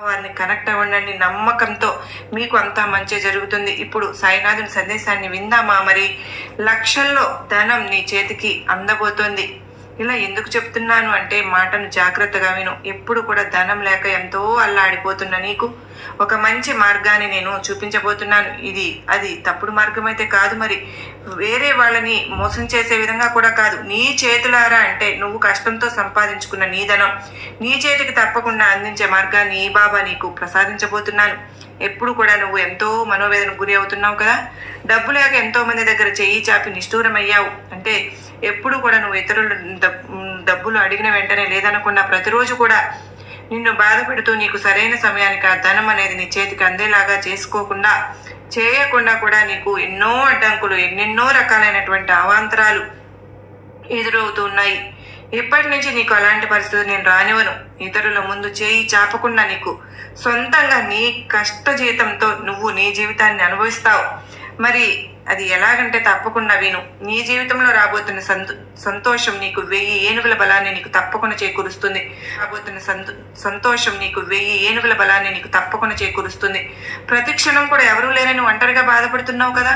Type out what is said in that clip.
వారిని కనెక్ట్ అవ్వండి. నమ్మకంతో మీకు అంతా మంచి జరుగుతుంది. ఇప్పుడు సాయినాథుని సందేశాన్ని విందామా? మరి లక్షల్లో ధనం నీ చేతికి అందబోతోంది. ఇలా ఎందుకు చెప్తున్నాను అంటే మాటను జాగ్రత్తగా విను. ఎప్పుడు కూడా ధనం లేక ఎంతో అల్లాడిపోతున్న నీకు ఒక మంచి మార్గాన్ని నేను చూపించబోతున్నాను. అది తప్పుడు మార్గం అయితే కాదు, మరి వేరే వాళ్ళని మోసం చేసే విధంగా కూడా కాదు. నీ చేతులారా అంటే నువ్వు కష్టంతో సంపాదించుకున్న నీ ధనం నీ చేతికి తప్పకుండా అందించే మార్గాన్ని ఈ బాబా నీకు ప్రసాదించబోతున్నాను. ఎప్పుడు కూడా నువ్వు ఎంతో మనోవేదనకు గురి అవుతున్నావు కదా. డబ్బు లేక ఎంతో మంది దగ్గర చెయ్యి చాపి నిష్ఠూరమయ్యావు. అంటే ఎప్పుడు కూడా నువ్వు ఇతరులు డబ్బులు అడిగిన వెంటనే లేదనకుండా ప్రతిరోజు కూడా నిన్ను బాధ పెడుతూ నీకు సరైన సమయానికి ఆ ధనం అనేది నీ చేతికి అందేలాగా చేయకుండా కూడా నీకు ఎన్నో అడ్డంకులు, ఎన్నెన్నో రకాలైనటువంటి అవాంతరాలు ఎదురవుతూ ఉన్నాయి. ఇప్పటి నుంచి నీకు అలాంటి పరిస్థితి నేను రానివ్వను. ఇతరుల ముందు చేయి చాపకుండా నీకు సొంతంగా నీ కష్ట జీతంతో నువ్వు నీ జీవితాన్ని అనుభవిస్తావు. మరి అది ఎలాగంటే తప్పకుండా విను. నీ జీవితంలో రాబోతున్న సంతోషం నీకు 1000 ఏనుగుల బలాన్ని నీకు తప్పకుండా చేకూరుస్తుంది. సంతోషం నీకు 1000 ఏనుగుల బలాన్ని నీకు తప్పకుండా చేకూరుస్తుంది. ప్రతి క్షణం కూడా ఎవరూ లేరని ఒంటరిగా బాధపడుతున్నావు కదా.